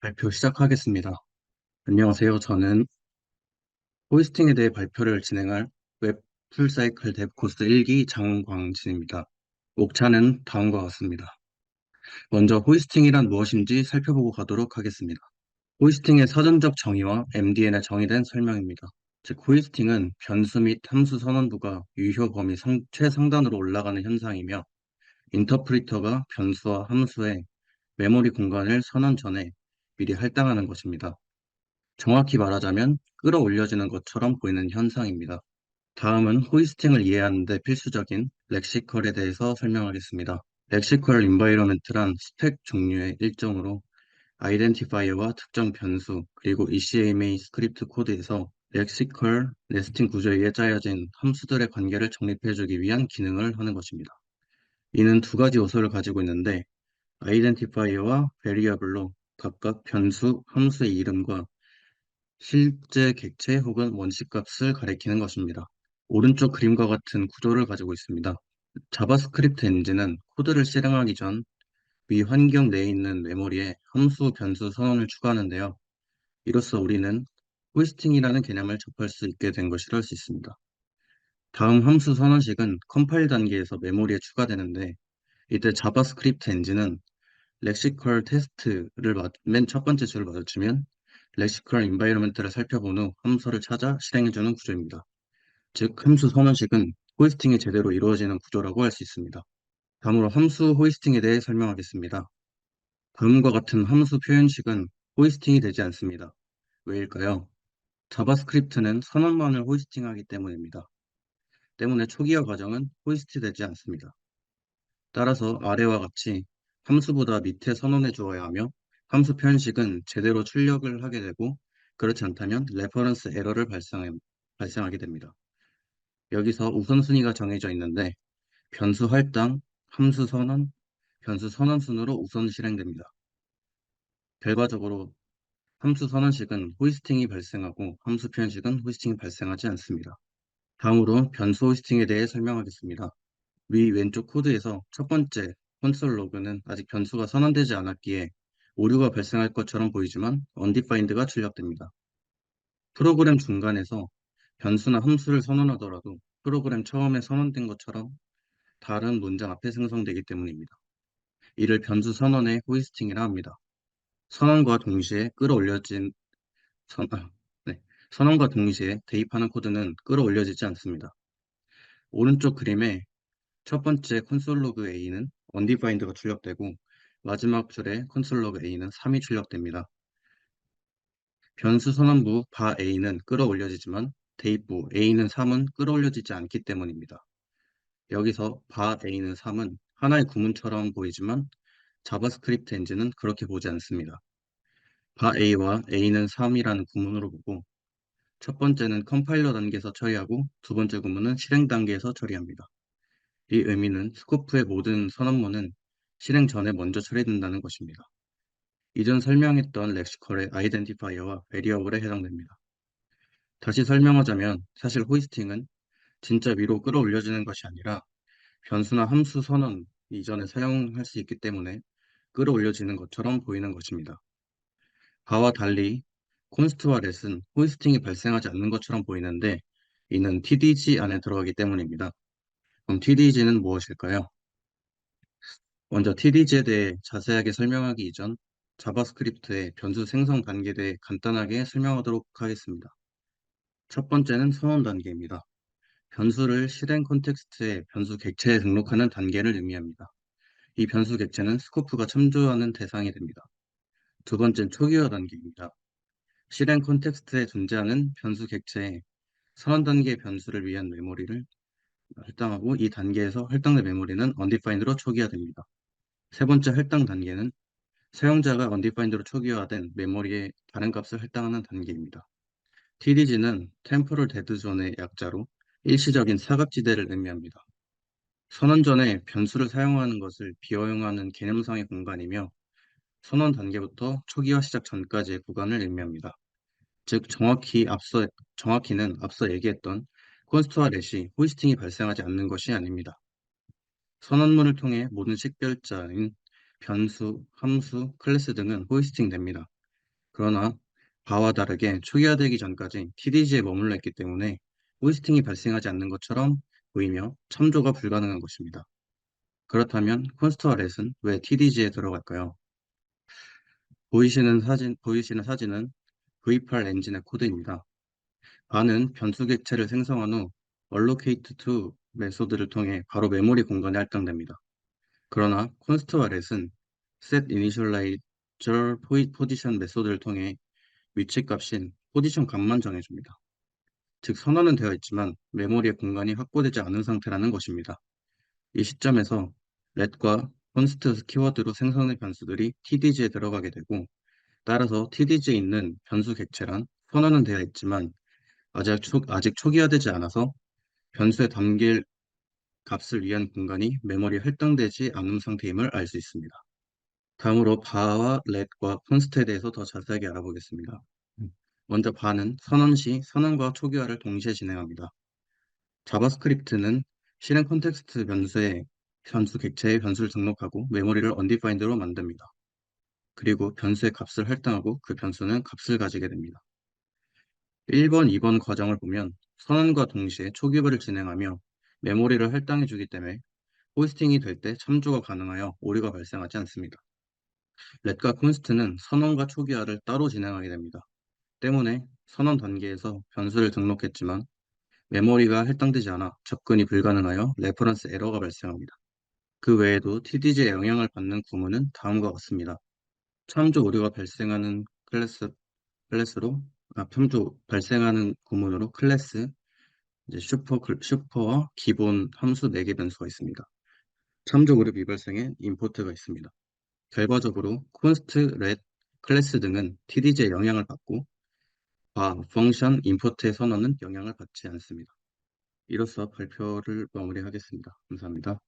발표 시작하겠습니다. 안녕하세요. 저는 호이스팅에 대해 발표를 진행할 웹 풀사이클 데브 코스 1기 장광진입니다. 목차는 다음과 같습니다. 먼저 호이스팅이란 무엇인지 살펴보고 가도록 하겠습니다. 호이스팅의 사전적 정의와 MDN의 정의된 설명입니다. 즉, 호이스팅은 변수 및 함수 선언부가 유효 범위 최상단으로 올라가는 현상이며, 인터프리터가 변수와 함수의 메모리 공간을 선언 전에 미리 할당하는 것입니다. 정확히 말하자면 끌어올려지는 것처럼 보이는 현상입니다. 다음은 호이스팅을 이해하는 데 필수적인 렉시컬에 대해서 설명하겠습니다. 렉시컬 인바이러먼트란 스택 종류의 일종으로 아이덴티파이어와 특정 변수, 그리고 ECMA 스크립트 코드에서 렉시컬 네스팅 구조에 의해 짜여진 함수들의 관계를 정립해주기 위한 기능을 하는 것입니다. 이는 두 가지 요소를 가지고 있는데, 아이덴티파이어와 베리어블로 각각 변수, 함수의 이름과 실제 객체 혹은 원칙값을 가리키는 것입니다. 오른쪽 그림과 같은 구조를 가지고 있습니다. 자바스크립트 엔진은 코드를 실행하기 전 위 환경 내에 있는 메모리에 함수, 변수 선언을 추가하는데요. 이로써 우리는 호이스팅이라는 개념을 접할 수 있게 된 것이라 할 수 있습니다. 다음 함수 선언식은 컴파일 단계에서 메모리에 추가되는데, 이때 자바스크립트 엔진은 렉시컬 테스트를 맨 첫 번째 줄을 마주치면 렉시컬 인바이러먼트를 살펴본 후 함수를 찾아 실행해주는 구조입니다. 즉, 함수 선언식은 호이스팅이 제대로 이루어지는 구조라고 할 수 있습니다. 다음으로 함수 호이스팅에 대해 설명하겠습니다. 다음과 같은 함수 표현식은 호이스팅이 되지 않습니다. 왜일까요? 자바스크립트는 선언만을 호이스팅하기 때문입니다. 때문에 초기화 과정은 호이스트되지 않습니다. 따라서 아래와 같이 함수보다 밑에 선언해 주어야 하며, 함수 표현식은 제대로 출력을 하게 되고, 그렇지 않다면 레퍼런스 에러를 발생하게 됩니다. 여기서 우선순위가 정해져 있는데, 변수 할당, 함수 선언, 변수 선언 순으로 우선 실행됩니다. 결과적으로 함수 선언식은 호이스팅이 발생하고, 함수 표현식은 호이스팅이 발생하지 않습니다. 다음으로 변수 호이스팅에 대해 설명하겠습니다. 위 왼쪽 코드에서 첫 번째 콘솔 로그는 아직 변수가 선언되지 않았기에 오류가 발생할 것처럼 보이지만 undefined가 출력됩니다. 프로그램 중간에서 변수나 함수를 선언하더라도 프로그램 처음에 선언된 것처럼 다른 문장 앞에 생성되기 때문입니다. 이를 변수 선언의 호이스팅이라 합니다. 선언과 동시에 끌어올려진 선, 아, 네. 선언과 동시에 대입하는 코드는 끌어올려지지 않습니다. 오른쪽 그림에 첫 번째 콘솔 로그 A는 undefined가 출력되고, 마지막 줄에 콘솔 로그 A는 3이 출력됩니다. 변수 선언부 바 A는 끌어올려지지만 대입부 A는 3은 끌어올려지지 않기 때문입니다. 여기서 바 A는 3은 하나의 구문처럼 보이지만 자바스크립트 엔진은 그렇게 보지 않습니다. 바 A와 A는 3이라는 구문으로 보고, 첫 번째는 컴파일러 단계에서 처리하고 두 번째 구문은 실행 단계에서 처리합니다. 이 의미는 스코프의 모든 선언문은 실행 전에 먼저 처리된다는 것입니다. 이전 설명했던 렉시컬의 아이덴티파이어와 베리어블에 해당됩니다. 다시 설명하자면, 사실 호이스팅은 진짜 위로 끌어올려지는 것이 아니라 변수나 함수 선언 이전에 사용할 수 있기 때문에 끌어올려지는 것처럼 보이는 것입니다. 바와 달리 콘스트와 렛은 호이스팅이 발생하지 않는 것처럼 보이는데, 이는 TDG 안에 들어가기 때문입니다. 그럼 TDG는 무엇일까요? 먼저 TDG에 대해 자세하게 설명하기 이전 자바스크립트의 변수 생성 단계에 대해 간단하게 설명하도록 하겠습니다. 첫 번째는 선언 단계입니다. 변수를 실행 콘텍스트에 변수 객체에 등록하는 단계를 의미합니다. 이 변수 객체는 스코프가 참조하는 대상이 됩니다. 두 번째는 초기화 단계입니다. 실행 콘텍스트에 존재하는 변수 객체에 선언 단계 변수를 위한 메모리를 할당하고, 이 단계에서 할당된 메모리는 undefined로 초기화됩니다. 세 번째 할당 단계는 사용자가 undefined로 초기화된 메모리에 다른 값을 할당하는 단계입니다. TDG는 Temporal Dead Zone의 약자로 일시적인 사각지대를 의미합니다. 선언 전에 변수를 사용하는 것을 비허용하는 개념상의 공간이며, 선언 단계부터 초기화 시작 전까지의 구간을 의미합니다. 즉, 정확히는 앞서 얘기했던 콘스트와 렛이 호이스팅이 발생하지 않는 것이 아닙니다. 선언문을 통해 모든 식별자인 변수, 함수, 클래스 등은 호이스팅 됩니다. 그러나 바와 다르게 초기화되기 전까지 TDG에 머물러 있기 때문에 호이스팅이 발생하지 않는 것처럼 보이며 참조가 불가능한 것입니다. 그렇다면 콘스트와 렛은 왜 TDG에 들어갈까요? 보이시는 사진은 V8 엔진의 코드입니다. 바는 변수 객체를 생성한 후 allocate to 메소드를 통해 바로 메모리 공간에 할당됩니다. 그러나 콘스트와 렛은 set initializer position 메소드를 통해 위치 값인 포지션 값만 정해줍니다. 즉 선언은 되어 있지만 메모리의 공간이 확보되지 않은 상태라는 것입니다. 이 시점에서 let과 const 키워드로 생성된 변수들이 TDG에 들어가게 되고, 따라서 TDG에 있는 변수 객체란 선언은 되어 있지만 아직 초기화되지 않아서 변수에 담길 값을 위한 공간이 메모리에 할당되지 않은 상태임을 알 수 있습니다. 다음으로 바와 렛과 const에 대해서 더 자세하게 알아보겠습니다. 먼저 바는 선언 시 선언과 초기화를 동시에 진행합니다. 자바스크립트는 실행 컨텍스트 변수에 변수 객체에 변수를 등록하고 메모리를 undefined로 만듭니다. 그리고 변수의 값을 할당하고 그 변수는 값을 가지게 됩니다. 1번, 2번 과정을 보면 선언과 동시에 초기화를 진행하며 메모리를 할당해 주기 때문에 호스팅이 될 때 참조가 가능하여 오류가 발생하지 않습니다. 렛과 콘스트는 선언과 초기화를 따로 진행하게 됩니다. 때문에 선언 단계에서 변수를 등록했지만 메모리가 할당되지 않아 접근이 불가능하여 레퍼런스 에러가 발생합니다. 그 외에도 TDG에 영향을 받는 구문은 다음과 같습니다. 참조 오류가 발생하는 클래스로 참조 발생하는 구문으로 클래스, 이제 슈퍼와 기본 함수 4개 변수가 있습니다. 참조 오류 미발생에 임포트가 있습니다. 결과적으로 콘스트, 렛, 클래스 등은 TDG에 영향을 받고 펑션, 임포트의 선언은 영향을 받지 않습니다. 이로써 발표를 마무리하겠습니다. 감사합니다.